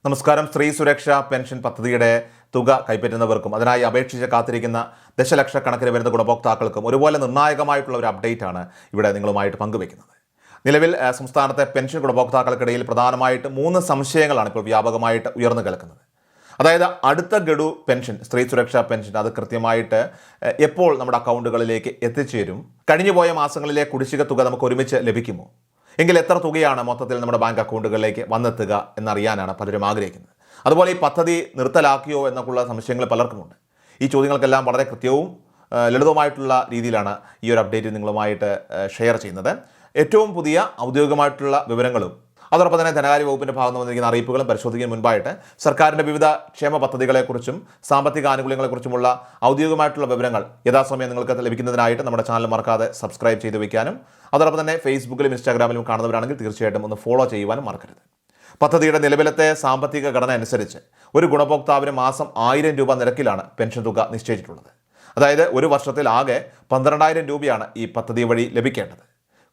നമസ്കാരം. സ്ത്രീ സുരക്ഷാ പെൻഷൻ പദ്ധതിയുടെ തുക കൈപ്പറ്റുന്നവർക്കും അതിനായി അപേക്ഷിച്ച് കാത്തിരിക്കുന്ന ദശലക്ഷക്കണക്കിന് വരുന്ന ഗുണഭോക്താക്കൾക്കും ഒരുപോലെ നിർണായകമായിട്ടുള്ള ഒരു അപ്ഡേറ്റ് ആണ് ഇവിടെ നിങ്ങളുമായിട്ട് പങ്കുവയ്ക്കുന്നത്. നിലവിൽ സംസ്ഥാനത്തെ പെൻഷൻ ഗുണഭോക്താക്കൾക്കിടയിൽ പ്രധാനമായിട്ട് 3 സംശയങ്ങളാണ് ഇപ്പോൾ വ്യാപകമായിട്ട് ഉയർന്നു കേൾക്കുന്നത്. അതായത് അടുത്ത ഗഡു പെൻഷൻ, സ്ത്രീ സുരക്ഷാ പെൻഷൻ, അത് കൃത്യമായിട്ട് എപ്പോൾ നമ്മുടെ അക്കൗണ്ടുകളിലേക്ക് എത്തിച്ചേരും? കഴിഞ്ഞുപോയ മാസങ്ങളിലെ കുടിശ്ശിക തുക നമുക്ക് ഒരുമിച്ച് ലഭിക്കുമോ? എങ്കിൽ എത്ര തുകയാണ് മൊത്തത്തിൽ നമ്മുടെ ബാങ്ക് അക്കൗണ്ടുകളിലേക്ക് വന്നെത്തുക എന്നറിയാനാണ് പലരും ആഗ്രഹിക്കുന്നത്. അതുപോലെ ഈ പദ്ധതി നിർത്തലാക്കിയോ എന്നൊക്കെയുള്ള സംശയങ്ങൾ പലർക്കുമുണ്ട്. ഈ ചോദ്യങ്ങൾക്കെല്ലാം വളരെ കൃത്യവും ലളിതവുമായിട്ടുള്ള രീതിയിലാണ് ഈ ഒരു അപ്ഡേറ്റ് നിങ്ങളുമായിട്ട് ഷെയർ ചെയ്യുന്നത്. ഏറ്റവും പുതിയ ഔദ്യോഗികമായിട്ടുള്ള വിവരങ്ങളും അതോടൊപ്പം തന്നെ ധനകാര്യ വകുപ്പിൻ്റെ ഭാഗത്ത് നിന്ന് വന്നിരിക്കുന്ന അറിയിപ്പുകളും പരിശോധിക്കുന്നതിന് മുൻപായിട്ട് സർക്കാരിൻ്റെ വിവിധ ക്ഷേമ പദ്ധതികളെക്കുറിച്ചും സാമ്പത്തിക ആനുകൂല്യങ്ങളെക്കുറിച്ചുമുള്ള ഔദ്യോഗികമായിട്ടുള്ള വിവരങ്ങൾ യഥാസമയം നിങ്ങൾക്ക് ലഭിക്കുന്നതിനായിട്ട് നമ്മുടെ ചാനൽ മറക്കാതെ സബ്സ്ക്രൈബ് ചെയ്ത് വയ്ക്കാനും അതോടൊപ്പം തന്നെ ഫേസ്ബുക്കിലും ഇൻസ്റ്റാഗ്രാമിലും കാണുന്നവരാണെങ്കിൽ തീർച്ചയായിട്ടും ഒന്ന് ഫോളോ ചെയ്യുവാനും മറക്കരുത്. പദ്ധതിയുടെ നിലവിലത്തെ സാമ്പത്തിക ഘടന അനുസരിച്ച് ഒരു ഗുണഭോക്താവിന് മാസം 1000 രൂപ നിരക്കിലാണ് പെൻഷൻ തുക നിശ്ചയിച്ചിട്ടുള്ളത്. അതായത് ഒരു വർഷത്തിൽ ആകെ 12,000 രൂപയാണ് ഈ പദ്ധതി വഴി ലഭിക്കേണ്ടത്.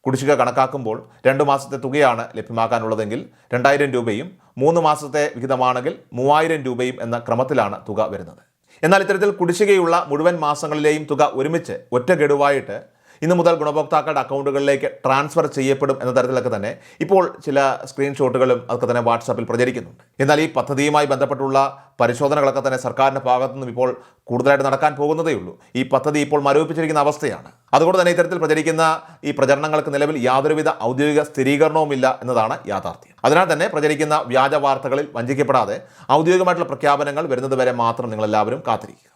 കുടിശ്ശിക കണക്കാക്കുമ്പോൾ 2 മാസത്തെ തുകയാണ് ലഭ്യമാക്കാനുള്ളതെങ്കിൽ 2000 രൂപയും 3 മാസത്തെ വിഹിതമാണെങ്കിൽ 3000 രൂപയും എന്ന ക്രമത്തിലാണ് തുക വരുന്നത്. എന്നാൽ ഇത്തരത്തിൽ കുടിശ്ശികയുള്ള മുഴുവൻ മാസങ്ങളിലെയും തുക ഒരുമിച്ച് ഒറ്റ ഗഡുവായിട്ട് ഇന്നു മുതൽ ഗുണഭോക്താക്കളുടെ അക്കൗണ്ടുകളിലേക്ക് ട്രാൻസ്ഫർ ചെയ്യപ്പെടും എന്ന തരത്തിലൊക്കെ തന്നെ ഇപ്പോൾ ചില സ്ക്രീൻഷോട്ടുകളും അതൊക്കെ തന്നെ വാട്സാപ്പിൽ പ്രചരിക്കുന്നുണ്ട്. എന്നാൽ ഈ പദ്ധതിയുമായി ബന്ധപ്പെട്ടുള്ള പരിശോധനകളൊക്കെ തന്നെ സർക്കാരിൻ്റെ ഭാഗത്തു നിന്നും ഇപ്പോൾ കൂടുതലായിട്ട് നടക്കാൻ പോകുന്നതേയുള്ളൂ. ഈ പദ്ധതി ഇപ്പോൾ മരവിപ്പിച്ചിരിക്കുന്ന അവസ്ഥയാണ്. അതുകൊണ്ട് തന്നെ ഇത്തരത്തിൽ പ്രചരിക്കുന്ന ഈ പ്രചരണങ്ങൾക്ക് നിലവിൽ യാതൊരുവിധ ഔദ്യോഗിക സ്ഥിരീകരണവുമില്ല എന്നതാണ് യാഥാർത്ഥ്യം. അതിനാൽ തന്നെ പ്രചരിക്കുന്ന വ്യാജ വാർത്തകളിൽ വഞ്ചിക്കപ്പെടാതെ ഔദ്യോഗികമായിട്ടുള്ള പ്രഖ്യാപനങ്ങൾ വരുന്നതുവരെ മാത്രം നിങ്ങളെല്ലാവരും കാത്തിരിക്കുക.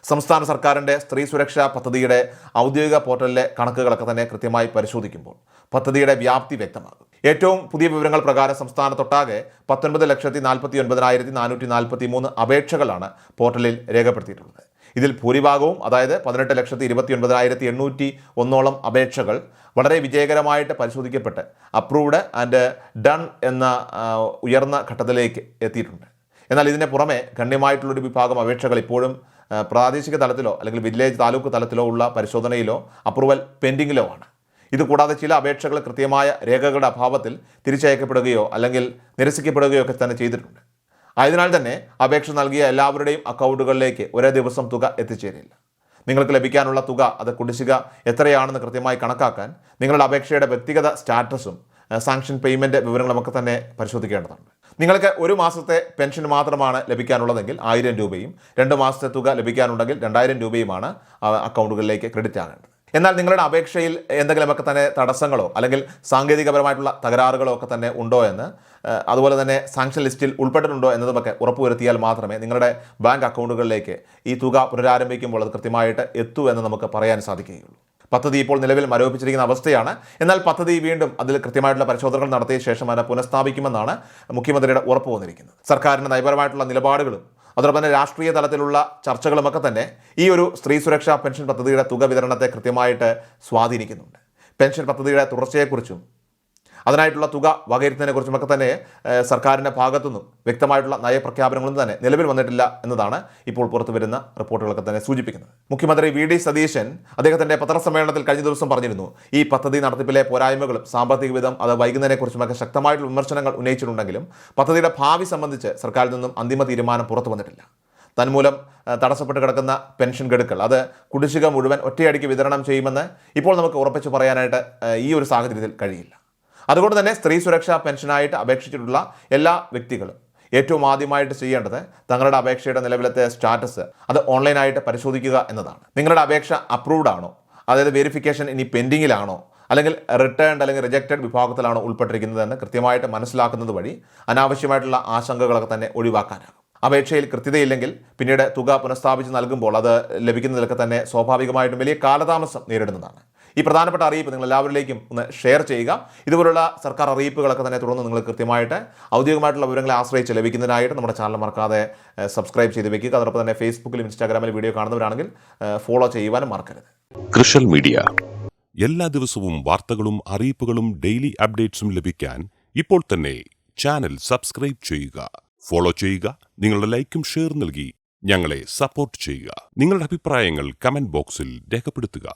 സംസ്ഥാന സർക്കാരിൻ്റെ സ്ത്രീ സുരക്ഷാ പദ്ധതിയുടെ ഔദ്യോഗിക പോർട്ടലിലെ കണക്കുകളൊക്കെ തന്നെ കൃത്യമായി പരിശോധിക്കുമ്പോൾ പദ്ധതിയുടെ വ്യാപ്തി വ്യക്തമാകും. ഏറ്റവും പുതിയ വിവരങ്ങൾ പ്രകാരം സംസ്ഥാനത്തൊട്ടാകെ 19,49,443 അപേക്ഷകളാണ് പോർട്ടലിൽ രേഖപ്പെടുത്തിയിട്ടുള്ളത്. ഇതിൽ ഭൂരിഭാഗവും, അതായത് 18,29,801 അപേക്ഷകൾ വളരെ വിജയകരമായിട്ട് പരിശോധിക്കപ്പെട്ട് അപ്രൂവ്ഡ് ആൻഡ് ഡൺ എന്ന ഉയർന്ന ഘട്ടത്തിലേക്ക് എത്തിയിട്ടുണ്ട്. എന്നാൽ ഇതിന് പുറമെ ഗണ്യമായിട്ടുള്ളൊരു വിഭാഗം അപേക്ഷകൾ ഇപ്പോഴും പ്രാദേശിക തലത്തിലോ അല്ലെങ്കിൽ വില്ലേജ് താലൂക്ക് തലത്തിലോ ഉള്ള പരിശോധനയിലോ അപ്രൂവൽ പെൻഡിങ്ങിലോ ആണ്. ഇതുകൂടാതെ ചില അപേക്ഷകൾ കൃത്യമായ രേഖകളുടെ അഭാവത്തിൽ തിരിച്ചയക്കപ്പെടുകയോ അല്ലെങ്കിൽ നിരസിക്കപ്പെടുകയോ ഒക്കെ തന്നെ ചെയ്തിട്ടുണ്ട്. ആയതിനാൽ തന്നെ അപേക്ഷ നൽകിയ എല്ലാവരുടെയും അക്കൗണ്ടുകളിലേക്ക് ഒരേ ദിവസം തുക എത്തിച്ചേരില്ല. നിങ്ങൾക്ക് ലഭിക്കാനുള്ള തുക, അത് കുടിശ്ശിക എത്രയാണെന്ന് കൃത്യമായി കണക്കാക്കാൻ നിങ്ങളുടെ അപേക്ഷയുടെ വ്യക്തിഗത സ്റ്റാറ്റസും സാങ്ഷൻ പേയ്മെൻറ്റ് വിവരങ്ങളുമൊക്കെ തന്നെ പരിശോധിക്കേണ്ടതുണ്ട്. നിങ്ങൾക്ക് ഒരു മാസത്തെ പെൻഷൻ മാത്രമാണ് ലഭിക്കാനുള്ളതെങ്കിൽ 1000 രൂപയും 2 മാസത്തെ തുക ലഭിക്കാനുണ്ടെങ്കിൽ 2000 രൂപയുമാണ് അക്കൗണ്ടുകളിലേക്ക് ക്രെഡിറ്റ് ആകേണ്ടത്. എന്നാൽ നിങ്ങളുടെ അപേക്ഷയിൽ എന്തെങ്കിലുമൊക്കെ തന്നെ തടസ്സങ്ങളോ അല്ലെങ്കിൽ സാങ്കേതികപരമായിട്ടുള്ള തകരാറുകളോ ഒക്കെ തന്നെ ഉണ്ടോ എന്ന്, അതുപോലെ തന്നെ സാങ്ഷൻ ലിസ്റ്റിൽ ഉൾപ്പെട്ടിട്ടുണ്ടോ എന്നതുമൊക്കെ ഉറപ്പുവരുത്തിയാൽ മാത്രമേ നിങ്ങളുടെ ബാങ്ക് അക്കൗണ്ടുകളിലേക്ക് ഈ തുക പുനരാരംഭിക്കുമ്പോൾ അത് കൃത്യമായിട്ട് എത്തൂ എന്ന് നമുക്ക് പറയാൻ സാധിക്കുകയുള്ളൂ. പദ്ധതി ഇപ്പോൾ നിലവിൽ മരവിപ്പിച്ചിരിക്കുന്ന അവസ്ഥയാണ്. എന്നാൽ പദ്ധതി വീണ്ടും അതിൽ കൃത്യമായിട്ടുള്ള പരിശോധനകൾ നടത്തിയ ശേഷം അതിനെ പുനഃസ്ഥാപിക്കുമെന്നാണ് മുഖ്യമന്ത്രിയുടെ ഉറപ്പ് വന്നിരിക്കുന്നത്. സർക്കാരിൻ്റെ നയപരമായിട്ടുള്ള നിലപാടുകളും അതോടൊപ്പം തന്നെ രാഷ്ട്രീയ തലത്തിലുള്ള ചർച്ചകളുമൊക്കെ തന്നെ ഈ ഒരു സ്ത്രീ സുരക്ഷാ പെൻഷൻ പദ്ധതിയുടെ തുക വിതരണത്തെ കൃത്യമായിട്ട് സ്വാധീനിക്കുന്നുണ്ട്. പെൻഷൻ പദ്ധതിയുടെ തുടർച്ചയെക്കുറിച്ചും അതിനായിട്ടുള്ള തുക വകയിരുത്തുന്നതിനെക്കുറിച്ചുമൊക്കെ തന്നെ സർക്കാരിൻ്റെ ഭാഗത്തുനിന്നും വ്യക്തമായിട്ടുള്ള നയപ്രഖ്യാപനങ്ങളൊന്നും തന്നെ നിലവിൽ വന്നിട്ടില്ല എന്നതാണ് ഇപ്പോൾ പുറത്തു വരുന്ന റിപ്പോർട്ടുകളൊക്കെ തന്നെ സൂചിപ്പിക്കുന്നത്. മുഖ്യമന്ത്രി വി ഡി സതീശൻ അദ്ദേഹത്തിൻ്റെ പത്രസമ്മേളനത്തിൽ കഴിഞ്ഞ ദിവസം പറഞ്ഞിരുന്നു, ഈ പദ്ധതി നടത്തിപ്പിലെ പോരായ്മകളും സാമ്പത്തിക വിധം അത് വൈകുന്നതിനെക്കുറിച്ചുമൊക്കെ ശക്തമായിട്ടുള്ള വിമർശനങ്ങൾ ഉന്നയിച്ചിട്ടുണ്ടെങ്കിലും പദ്ധതിയുടെ ഭാവി സംബന്ധിച്ച് സർക്കാരിൽ നിന്നും അന്തിമ തീരുമാനം പുറത്തു വന്നിട്ടില്ല. തന്മൂലം തടസ്സപ്പെട്ട് കിടക്കുന്ന പെൻഷൻ ഗഡുക്കൾ അത് കുടിശ്ശിക മുഴുവൻ ഒറ്റയടിക്ക് വിതരണം ചെയ്യുമെന്ന് ഇപ്പോൾ നമുക്ക് ഉറപ്പിച്ച് പറയാനായിട്ട് ഈ ഒരു സാഹചര്യത്തിൽ കഴിയില്ല. അതുകൊണ്ട് തന്നെ സ്ത്രീ സുരക്ഷാ പെൻഷനായിട്ട് അപേക്ഷിച്ചിട്ടുള്ള എല്ലാ വ്യക്തികളും ഏറ്റവും ആദ്യമായിട്ട് ചെയ്യേണ്ടത് തങ്ങളുടെ അപേക്ഷയുടെ നിലവിലത്തെ സ്റ്റാറ്റസ് അത് ഓൺലൈനായിട്ട് പരിശോധിക്കുക എന്നതാണ്. നിങ്ങളുടെ അപേക്ഷ അപ്രൂവ്ഡ് ആണോ, അതായത് വെരിഫിക്കേഷൻ ഇനി പെൻഡിങ്ങിലാണോ, അല്ലെങ്കിൽ റിട്ടേൺഡ് അല്ലെങ്കിൽ റിജക്റ്റഡ് വിഭാഗത്തിലാണോ ഉൾപ്പെട്ടിരിക്കുന്നതെന്ന് കൃത്യമായിട്ട് മനസ്സിലാക്കുന്നത് വഴി അനാവശ്യമായിട്ടുള്ള ആശങ്കകളൊക്കെ തന്നെ ഒഴിവാക്കാനാകും. അപേക്ഷയിൽ കൃത്യതയില്ലെങ്കിൽ പിന്നീട് തുക പുനഃസ്ഥാപിച്ച് നൽകുമ്പോൾ അത് ലഭിക്കുന്നതിലൊക്കെ തന്നെ സ്വാഭാവികമായിട്ടും വലിയ കാലതാമസം നേരിടുന്നതാണ്. ഈ പ്രധാനപ്പെട്ട അറിയിപ്പ് നിങ്ങൾ എല്ലാവരിലേക്കും ഒന്ന് ഷെയർ ചെയ്യുക. ഇതുപോലുള്ള സർക്കാർ അറിയിപ്പുകളൊക്കെ തന്നെ തുടർന്ന് നിങ്ങൾ കൃത്യമായിട്ട് ഔദ്യോഗികമായിട്ടുള്ള വിവരങ്ങളെ ആശ്രയിച്ച് ലഭിക്കുന്നതിനായിട്ട് നമ്മുടെ ചാനൽ മറക്കാതെ സബ്സ്ക്രൈബ് ചെയ്ത് വെക്കുക. അതോടൊപ്പം തന്നെ ഫേസ്ബുക്കിലും ഇൻസ്റ്റാഗ്രാമിലും വീഡിയോ കാണുന്നവരാണെങ്കിൽ ഫോളോ ചെയ്യുവാനും മറക്കരുത്. കൃഷൽ മീഡിയ എല്ലാ ദിവസവും വാർത്തകളും അറിയിപ്പുകളും ഡെയിലി അപ്ഡേറ്റ്സും ലഭിക്കാൻ ഇപ്പോൾ തന്നെ ചാനൽ സബ്സ്ക്രൈബ് ചെയ്യുക, ഫോളോ ചെയ്യുക. നിങ്ങളുടെ ലൈക്കും ഷെയർ നൽകി ഞങ്ങളെ സപ്പോർട്ട് ചെയ്യുക. നിങ്ങളുടെ അഭിപ്രായങ്ങൾ കമന്റ് ബോക്സിൽ രേഖപ്പെടുത്തുക.